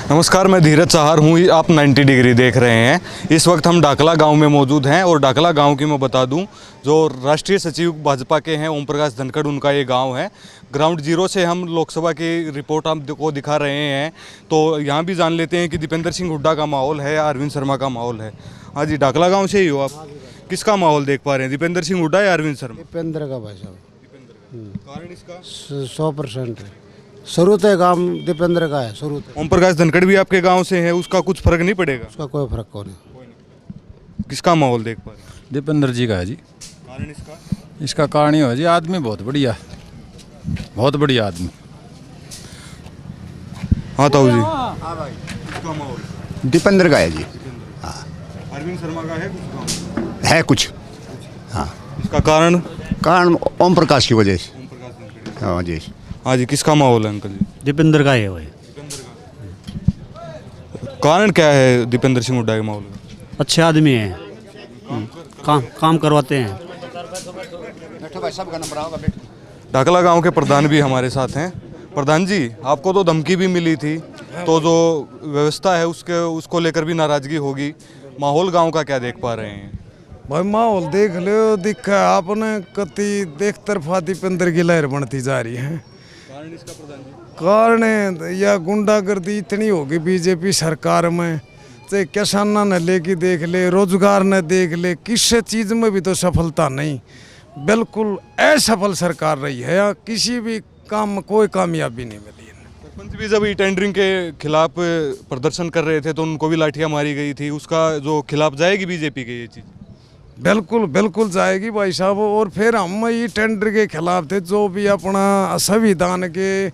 नमस्कार, मैं धीरज सहार हूँ। आप 90 डिग्री देख रहे हैं। इस वक्त हम डाकला गांव में मौजूद हैं और डाकला गांव की मैं बता दूं, जो राष्ट्रीय सचिव भाजपा के हैं ओम प्रकाश धनखड़, उनका ये गांव है। ग्राउंड जीरो से हम लोकसभा की रिपोर्ट आपको दिखा रहे हैं। तो यहाँ भी जान लेते हैं कि दीपेंद्र सिंह हुड्डा का माहौल है या अरविंद शर्मा का माहौल है। हाँ जी, डाकला गाँव से ही हो आप? किसका माहौल देख पा रहे हैं, दीपेंद्र सिंह हुड्डा या अरविंद शर्मा? दीपेंद्र का भाई साहब। कारण इसका 100% है। शुरू से काम दीपेंद्र का है, शुरू से। ओम प्रकाश धनखड़ भी आपके गांव से है, उसका कुछ फर्क नहीं पड़ेगा? उसका कोई फर्क को नहीं। किसका माहौल देख पा रहे हैं? दीपेंद्र जी का है जी। कारण इसका कारण ही है जी, आदमी बहुत बढ़िया आदमी। हाँ ताऊ जी, किसका माहौल? दीपेंद्र का है जी। अरविंद शर्मा का है कुछ? है कुछ। हाँ, इसका कारण? कारण ओम प्रकाश की वजह से। ओम प्रकाश धनखड़। हाँ जी। हाँ जी, किसका माहौल है अंकल जी? दीपेंद्र का है भाई। कारण क्या है दीपेंद्र सिंह हुड्डा के माहौल का? अच्छे आदमी हैं, काम करवाते हैं। डाकला गांव के प्रधान भी हमारे साथ हैं। प्रधान जी, आपको तो धमकी भी मिली थी, तो जो व्यवस्था है उसको लेकर भी नाराजगी होगी। माहौल गांव का क्या देख पा रहे हैं? भाई माहौल देख लो, दिखा आपने कति देख तरफा दीपेंद्र की लहर बनती जा रही है। कारण इसका प्रधान जी? कारण या गुंडागर्दी इतनी होगी बीजेपी सरकार में, चाहे किसाना न लेके देख ले, रोजगार न देख ले, किसी चीज में भी तो सफलता नहीं। बिल्कुल असफल सरकार रही है, या किसी भी काम में कोई कामयाबी नहीं मिली। सरपंच भी जब ई टेंडरिंग के खिलाफ प्रदर्शन कर रहे थे तो उनको भी लाठियां मारी गई थी। उसका जो खिलाफ जाएगी बीजेपी के ये चीज़? बिल्कुल बिल्कुल जाएगी भाई साहब। और फिर हम ये टेंडर के खिलाफ थे, जो भी अपना संविधान के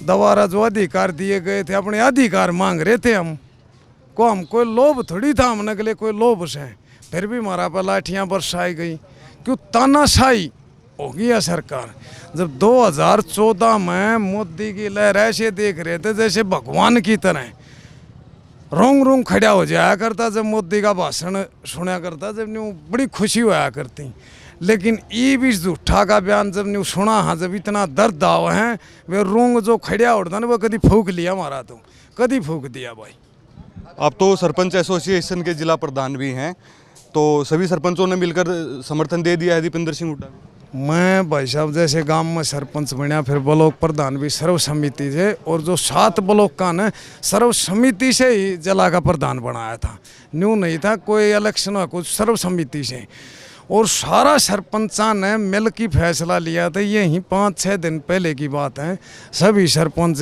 द्वारा जो अधिकार दिए गए थे, अपने अधिकार मांग रहे थे हम कोई लोभ थोड़ी था हमने के लिए, कोई लोभ से। फिर भी हमारा पर लाठियाँ बरसाई गई। क्यों तानाशाही हो गई सरकार। जब 2014 में मोदी की लहर ऐसे देख रहे थे जैसे भगवान की तरह, रोंग खड़ा हो जाया करता जब मोदी का भाषण सुना करता, जब न्यू बड़ी खुशी होया करती। लेकिन ये भी झूठा का बयान जब न्यू सुना, हाँ जब इतना दर्द आवा है, वे रोंग जो खड़ा उड़ता ना वो कभी फूक लिया हमारा, तो कभी फूक दिया भाई। आप तो सरपंच एसोसिएशन के जिला प्रधान भी हैं, तो सभी सरपंचों ने मिलकर समर्थन दे दिया है दीपेंद्र सिंह हुड्डा को? मैं भाई साहब जैसे गांव में सरपंच बना, फिर ब्लॉक प्रधान भी सर्व समिति से, और जो 7 ब्लॉक का ने सर्व समिति से ही जिला का प्रधान बनाया था। न्यू नहीं था कोई इलेक्शन हुआ, कुछ सर्व समिति से। और सारा सरपंचा ने मिल की फैसला लिया था। यही 5-6 दिन पहले की बात है। सभी सरपंच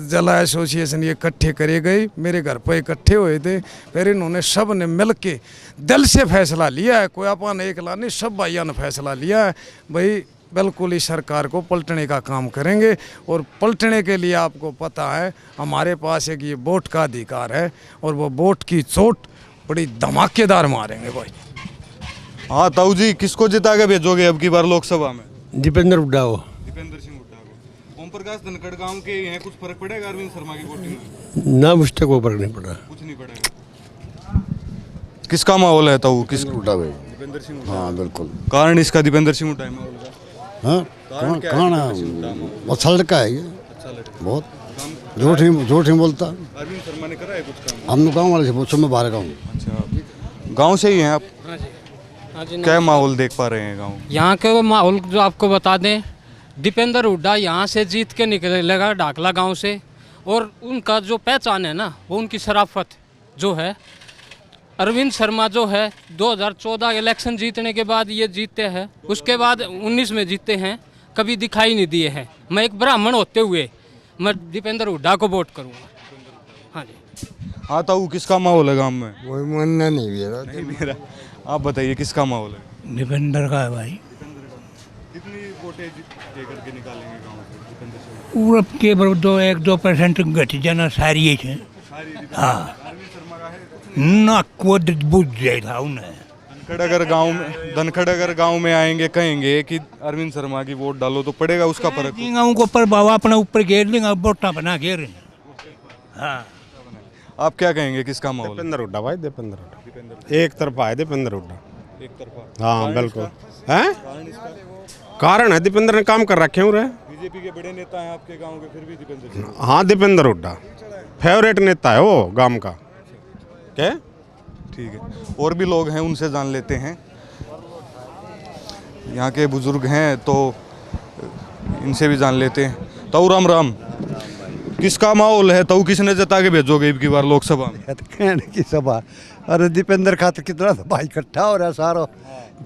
जिला एसोसिएशन ये इकट्ठे करे गए, मेरे घर पर इकट्ठे हुए थे। फिर इन्होंने सब ने मिल के दिल से फैसला लिया है, कोई अपन एकला नहीं, सब भाइयों ने फैसला लिया है भाई बिल्कुल इस सरकार को पलटने का काम करेंगे। और पलटने के लिए आपको पता है हमारे पास एक ये वोट का अधिकार है, और वो वोट की चोट बड़ी धमाकेदार मारेंगे भाई। हाँ ताऊ जी, किसको जिता के भेजोगे अब की बार लोकसभा में? दीपेंद्र हुड्डा को। दीपेंद्र सिंह हुड्डा को। ओम प्रकाश धनखड़ गांव के हैं, कुछ फर्क पड़ेगा अरविंद शर्मा की वोटिंग में? ना, मुझ तक वो फर्क नहीं पड़ा। कुछ नहीं पड़ेगा। किसका माहौल है ताऊ? किस? हुड्डा भाई। दीपेंद्र सिंह हुड्डा। हाँ बिल्कुल। कारण इसका दीपेंद्र सिंह हुड्डा माहौल का? हाँ, कौन बहुत अच्छा लड़का है ये, बहुत झूठ नहीं बोलता। अरविंद शर्मा ने करा है कुछ काम? हम लोग गाँव वाले से पूछो, मैं बाहर का हूँ। अच्छा, गाँव से ही हैं आप? हाँ जी। क्या माहौल देख पा रहे हैं गाँव? यहाँ के वो माहौल जो आपको बता दें, दीपेंद्र हुड्डा यहाँ से जीत के निकलेगा डाकला गांव से। और उनका जो पहचान है ना, वो उनकी शराफत जो है। अरविंद शर्मा जो है 2014 इलेक्शन जीतने के बाद ये जीते हैं, उसके बाद 19 में जीते हैं, कभी दिखाई नहीं दिए हैं। मैं एक ब्राह्मण होते हुए मैं दीपेंद्र हुड्डा को वोट करूँगा। हाँ जी। हाँ ताऊ, किसका माहौल है गाँव में? वही मानना नहीं मेरा, आप बताइए किसका माहौल है? दीपेंद्र का है भाई। कितनी वोटें दे करके निकालेंगे गांव से दीपेंद्र सिंह? पूरा के 1% घट जाना सारी है। हाँ ना, कोड बुझ जाएगा उन्हें। धनखड़ अगर गांव में आएंगे, कहेंगे कि अरविंद शर्मा की वोट डालो, तो पड़ेगा उसका फर्क? गाँव को पर बाबा अपने ऊपर घेर लेंगे, वोटा बना घेर। हाँ, आप क्या कहेंगे किसका माहौल? दीपेंद्र हुड्डा भाई, दीपेंद्र हुड्डा एक तरफा है। दीपेंद्र हुड्डा एक तरफा? हाँ बिल्कुल है। कारण है दीपेंद्र ने काम कर रखे हैं। बीजेपी के बड़े नेता हैं आपके गांव के, फिर भी दीपेंद्र सिंह? हाँ, दीपेंद्र हुड्डा फेवरेट नेता है वो गांव का। क्या? ठीक है, और भी लोग हैं, उनसे जान लेते हैं। यहाँ के बुजुर्ग हैं तो इनसे भी जान लेते हैं। ताऊ राम राम, किसका माहौल है? ताऊ किसने जता के भेजोगे इब की बार लोकसभा में? कहने की सभा, अरे दीपेंद्र खातर कितना भाई इकट्ठा हो रहा है सारो,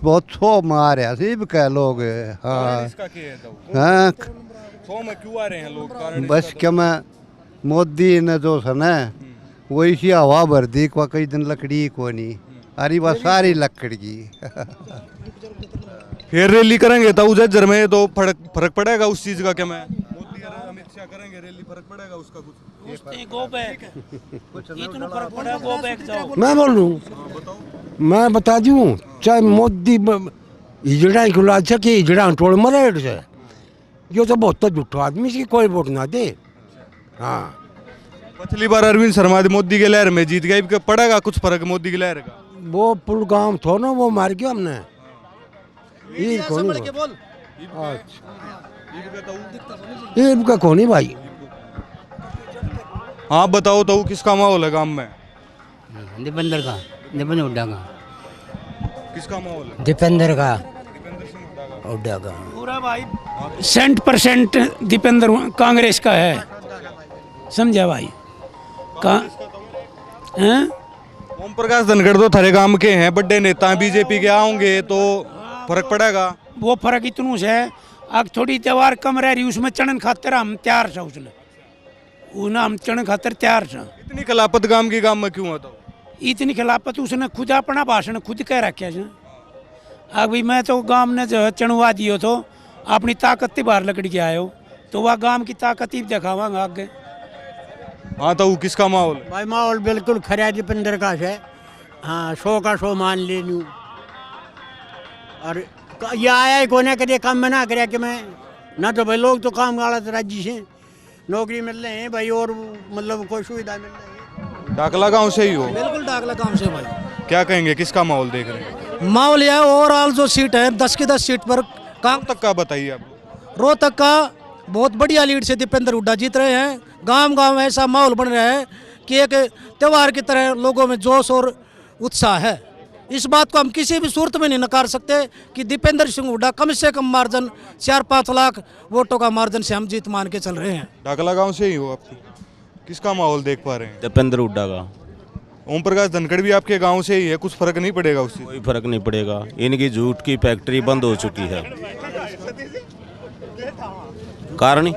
बहुत सो मार है सिर्फ कह लोग। हाँ हाँ, सो में क्यों आ रहे हैं लोग? कारण बस क्या मैं मोदी ने जो है ना वही सी हवा भर दी को कई दिन लकड़ी को नहीं, अरे बस सारी लकड़ी की। फिर रैली करेंगे ताऊ जज्जर में तो फर्क पड़ेगा उस चीज का? क्या मैं मोदी और अमित शाह करेंगे रैली, फर्क पड़ेगा उसका कुछ? मैं बोल लूँ, मैं बता दूँ, चाहे मोदी हिजड़ा खुला सके हिजड़ा टोड़ मरे से, यो तो बहुत तो झूठो आदमी से कोई वोट ना दे। हाँ, पिछली बार अरविंद शर्मा मोदी के लहर में जीत गया, इब पड़ेगा कुछ फर्क मोदी के लहर का? वो पुल गांव थो ना, वो मार गया हमने। इनका कौन है भाई? हाँ बताओ ताऊ, किसका माहौल है गांव में? दीपेंद्र का, दीपेंद्र हुड्डा का। किसका माहौल है? दीपेंद्र का, हुड्डा का। पूरा भाई 100% दीपेंद्र कांग्रेस का है, समझा भाई? हैं? ओम प्रकाश धनखड़ तो थारे गांव के हैं, बड़े नेता हैं, बीजेपी के आओगे तो फर्क पड़ेगा? वो फर्क इतनू से है, अब थोड़ी त्योहार कम रह रही, उसमें चढ़न खातर हम तैयार से, उसने उन्हें हम चढ़न खातर तैयार से। इतनी खिलाफत गांव की गांव में क्यों होता? इतनी खिलाफत उसने खुद अपना भाषण खुद कह रखा है। अभी मैं तो गांव ने जो चढ़वा दियो तो अपनी ताकत बाहर लकड़ी के आयो, तो वह गांव की ताकत ही दिखावांगा आगे। हाँ तो किसका माहौल है? भाई माहौल बिल्कुल खरा दीपेंद्र का है। हाँ, 100 का 100 मान ले लूँ। और ये आया ही कोने करिए काम में ना करे कि मैं ना, तो भाई लोग तो काम गाड़ा तो राज्य से नौकरी मिल रहे हैं भाई, और मतलब कोई सुविधा मिल रही है। डाकला गांव से ही हो? बिल्कुल डाकला गांव से भाई। क्या कहेंगे, किसका माहौल देख रहे हैं? माहौल यह ओवरऑल जो सीट है 10 की 10 सीट पर काम तक का बताइए आप। रोहतक का बहुत बढ़िया लीड से दीपेंद्र हुड्डा जीत रहे हैं। गांव गांव ऐसा माहौल बन रहा है कि एक त्यौहार की तरह लोगों में जोश और उत्साह है। इस बात को हम किसी भी सूरत में नहीं नकार सकते कि दीपेंद्र सिंह हुड्डा कम से कम मार्जिन 4-5 लाख वोटों का मार्जिन से हम जीत मान के चल रहे हैं। डाकला गांव से ही हो आप? किसका माहौल देख पा रहे हैं? दीपेंद्र हुड्डा का। ओम प्रकाश धनखड़ भी आपके गांव से ही है, कुछ फर्क नहीं पड़ेगा उससे? कोई फर्क नहीं पड़ेगा, इनकी झूठ की फैक्ट्री बंद हो चुकी है। कारण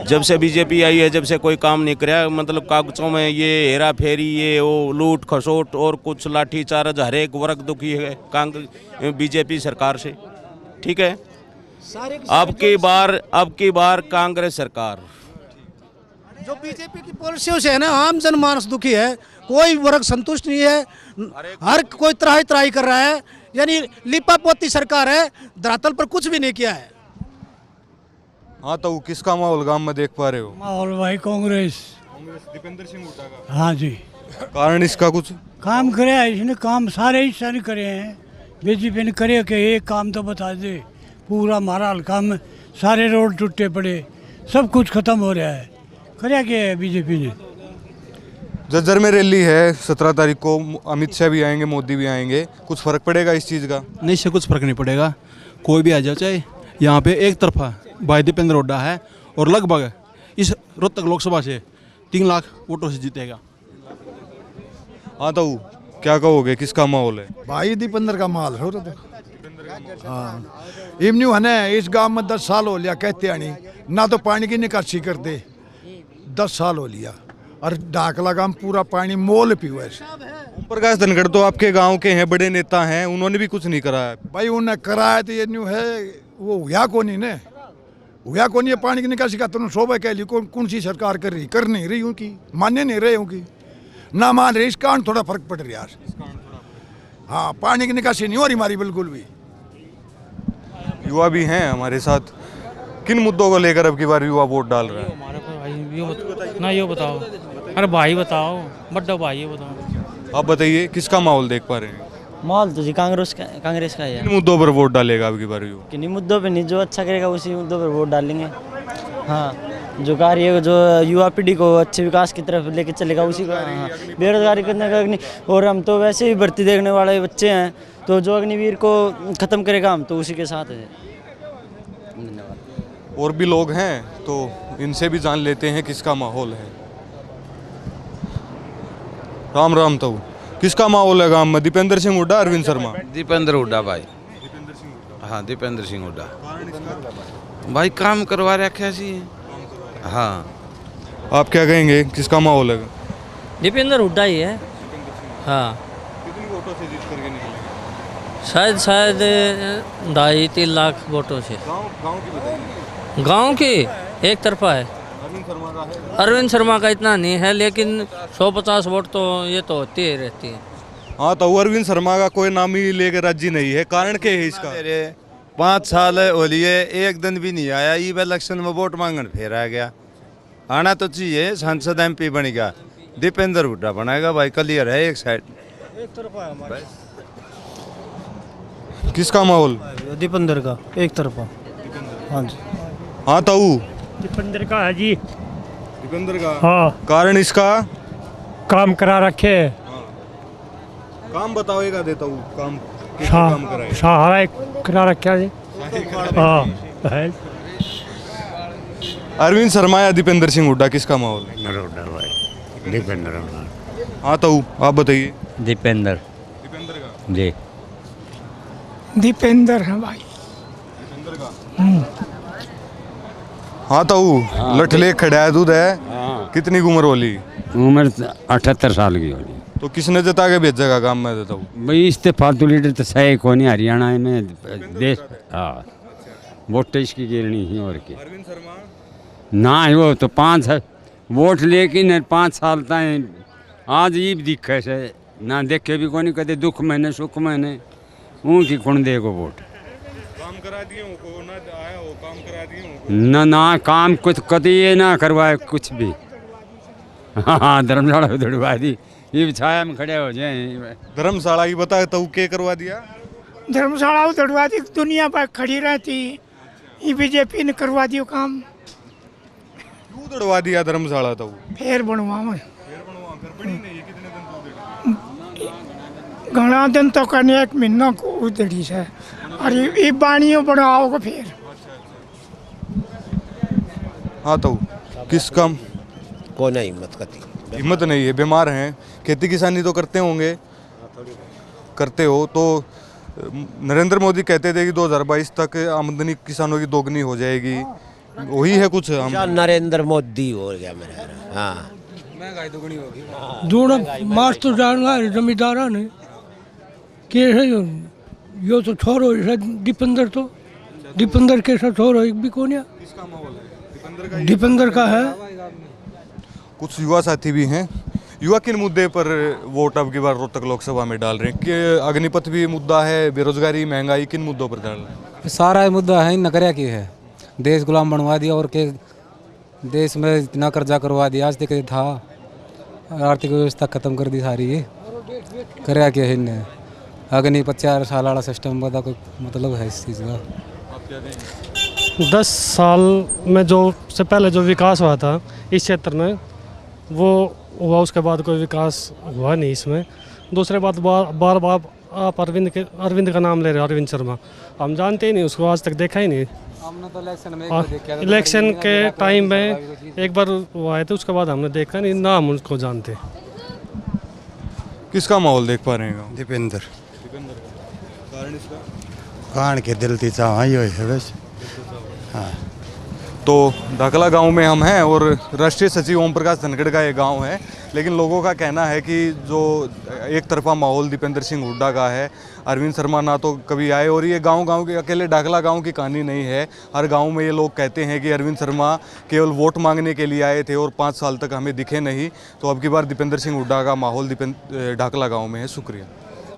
जब से बीजेपी आई है, जब से कोई काम नहीं कराया, मतलब कागजों में ये हेरा फेरी, ये वो लूट खसोट और कुछ लाठीचार्ज, हर एक वर्ग दुखी है बीजेपी सरकार से। ठीक है, अब की बार कांग्रेस सरकार। जो बीजेपी की पॉलिसियों से है ना, आम जनमानस दुखी है, कोई वर्ग संतुष्ट नहीं है, हर कोई त्राही त्राही कर रहा है, यानी लिपा पोती सरकार है, धरातल पर कुछ भी नहीं किया है। हाँ तो किसका माहौल गांव में देख पा रहे हो? माहौल भाई कांग्रेस। दीपेंद्र सिंह हुड्डा का? हाँ जी। कारण इसका कुछ? काम करे इसने, काम सारे ही सारे करे हैं। बीजेपी ने करे कि एक काम तो बता दे, पूरा हमारा हल्का में सारे रोड टूटे पड़े, सब कुछ खत्म हो रहा है। करे क्या है बीजेपी ने? जज्जर में रैली है 17 तारीख को, अमित शाह भी आएंगे, मोदी भी आएंगे, कुछ फर्क पड़ेगा इस चीज़ का? नहीं, इससे कुछ फर्क नहीं पड़ेगा, कोई भी आ जाए। चाहे यहाँ पे एक तरफा भाई दीपेंद्र हुड्डा है, और लगभग इस रोहतक लोकसभा से 3 लाख वोटों से जीतेगा। हाँ तो क्या कहोगे, किसका माहौल है? भाई दीपेंद्र का माल हो रहा था। हाँ, इमन्यू है ना, इस गांव में 10 साल हो लिया कहते नहीं, ना तो पानी की निकासी करते, 10 साल हो लिया, और डाकला गांव पूरा पानी मोल पीवा है। ओम प्रकाश धनखड़ तो आपके गांव के हैं, बड़े नेता हैं, उन्होंने भी कुछ नहीं कराया? भाई उन्हें कराया तो ये न्यू है, वो हुआ को नहीं ने, हुआ को नहीं है पानी की निकासी का। तुम शोभा कह ली, कौन सी सरकार कर नहीं रही उनकी, मान्य नहीं रहे उनकी, ना मान रही, इस कारण थोड़ा फर्क पड़ रहा है। हाँ, पानी की निकासी नहीं हो रही हमारी बिल्कुल भी। युवा भी हैं हमारे साथ, किन मुद्दों को लेकर अब की बार युवा वोट डाल रहा है? हमारे भाई ना, ये बताओ, अरे भाई बताओ, बड्डा भाई ये बताओ। आप बताइए, किसका माहौल देख पा रहे हैं? माहौल तो जी कांग्रेस का है। किन मुद्दों पर वोट डालेगा अब की बार युवा? किन्हीं मुद्दों पे नहीं, जो अच्छा करेगा उसी मुद्दों पर वोट डालेंगे। हाँ, जो कार्य जो युवा पीढ़ी को अच्छे विकास की तरफ लेके चलेगा उसी का। हाँ, बेरोजगारी करने का अग्नि, और हम तो वैसे ही भर्ती देखने वाले बच्चे हैं, तो जो अग्निवीर को ख़त्म करेगा हम तो उसी के साथ है। धन्यवाद। और भी लोग हैं तो इनसे भी जान लेते हैं किसका माहौल है। राम राम तो किसका माहौल है गांव में? दीपेंद्र सिंह हुड्डा, अरविंद शर्मा? दीपेंद्र हुड्डा भाई। हाँ, दीपेंद्र सिंह हुड्डा भाई काम करवा रखा सी। हाँ, आप क्या कहेंगे, किसका माहौल है? दीपेंद्र हुड्डा ही है। हाँ, कितनी वोटों से जीत करके निकलेंगे? शायद 2.5-3 लाख वोटों से। गांव की बताइए। गांव की एक तरफा है। अरविंद शर्मा का है? अरविंद शर्मा का इतना नहीं है, लेकिन 150 वोट तो ये तो होती ही रहती है। हाँ, तो अरविंद शर्मा का कोई नाम ही लेकर राजी नहीं है, कारण क्या है इसका? 5 साल हो लिए, एक दिन भी नहीं आया। ई इलेक्शन में वोट मांगने फिर आ गया। आना तो चाहिए, सांसद MP बनेगा, दीपेंद्र हुड्डा बनाएगा भाई, क्लियर है। एक साइड एक तरफा है हमारे। किसका माहौल? दीपेंद्र का एक तरफा। हाँ जी। हाँ ताऊ, दीपेंद्र का है जी। दीपेंद्र का? हाँ, कारण इसका? काम करा रखे है। काम बताओगा देता हूँ। काम काम कराए? सहारा करा रखा जी। हाँ है। अरविंद शर्मा या दीपेंद्र सिंह हुड्डा, किसका माहौल? हुड्डा भाई, दीपेंद्र। हाँ ताऊ, आप बताइए। दीपेंद्र। दीपेंद्र का? जी, दीपेंद्र है भाई। दीपेंद्र का? हाँ ताऊ, लठले खड़ा है, दूध है। कितनी उम्र होली? उम्र 78 साल की होली। तो किसने जता के भेजेगा काम में देता हूँ भाई? इससे फालतू लीडर तो सही कौन है हरियाणा में देश। हाँ, वोट इसकी गिरनी ही और की। अरविंद शर्मा ना वो तो 5 वोट लेकिन 5 साल तक आज ये दिखे से ना देखे भी कोनी, कदे दुख महीने सुख महीने उनकी कौन देगो वोट? काम करा दिए हो ना, आया हो काम करा दिए हो ना काम कुछ कभी ये ना करवाए कुछ भी। हाँ, धर्मशाला दौड़वा दी, ये छाया में खड़े हो जाए। धर्मशाला की बता तो के करवा दिया? धर्मशाला उधरवा दी, दुनिया पर खड़ी रहती, ये बीजेपी ने करवा दियो काम। क्यों दौड़वा दिया धर्मशाला? तो फिर बनवा घना दिन तो करने 1 महीना को उधड़ी से, और ये बानियों बनाओगे फिर। हाँ तो किस काम? कौन है हिम्मत करती? हिम्मत नहीं है, बीमार हैं। खेती किसानी तो करते होंगे? करते हो तो नरेंद्र मोदी कहते थे कि 2022 तक आमदनी किसानों की दोगुनी हो जाएगी, वही है कुछ? नरेंद्र मोदी हो गया मेरा। हाँ, महंगाई दोगुनी होगी। दोनों मार्च तो जानना है जमींदारा ने के है यो तो छोरो है दीपेंद्र, तो दीपेंद्र के साथ छोरो एक भी कौन है? दीपेंद्र का है। कुछ युवा साथी भी हैं। युवा किन मुद्दे पर वोट अब की बार रोहतक लोकसभा में डाल रहे हैं? कि अग्निपथ भी मुद्दा है, बेरोजगारी, महंगाई, किन मुद्दों पर डाल रहे हैं? सारा मुद्दा है, नकरिया की है। देश गुलाम बनवा दिया और के देश में इतना कर्जा करवा दिया, आज तक था आर्थिक व्यवस्था खत्म कर दी सारी। ये कर्या के है इनने अग्निपथ 4 साल वाला सिस्टम बता, कोई मतलब है इस चीज़ का? 10 साल में जो से पहले जो विकास हुआ था इस क्षेत्र में वो हुआ, उसके बाद कोई विकास हुआ नहीं इसमें। दूसरे बात बार बार आप अरविंद का नाम ले रहे हो, अरविंद शर्मा। हम जानते ही नहीं उसको, आज तक देखा ही नहीं। हमने तो इलेक्शन में इलेक्शन के टाइम में एक बार वो आए थे, उसके बाद हमने देखा नहीं ना, हम उसको जानते। किसका माहौल देख पा रहे हैं? दीपेंद्र। कारण इसका? कान के दिल थी चाह है बस। हाँ, तो ढाकला गांव में हम हैं और राष्ट्रीय सचिव ओम प्रकाश धनखड़ का ये गांव है, लेकिन लोगों का कहना है कि जो एक तरफा माहौल दीपेंद्र सिंह हुड्डा का है, अरविंद शर्मा ना तो कभी आए। और ये गांव के अकेले ढाकला गांव की कहानी नहीं है, हर गांव में ये लोग कहते हैं कि अरविंद शर्मा केवल वोट मांगने के लिए आए थे और 5 साल तक हमें दिखे नहीं। तो अब की बार दीपेंद्र सिंह हुड्डा का माहौल ढाकला गाँव में है। शुक्रिया।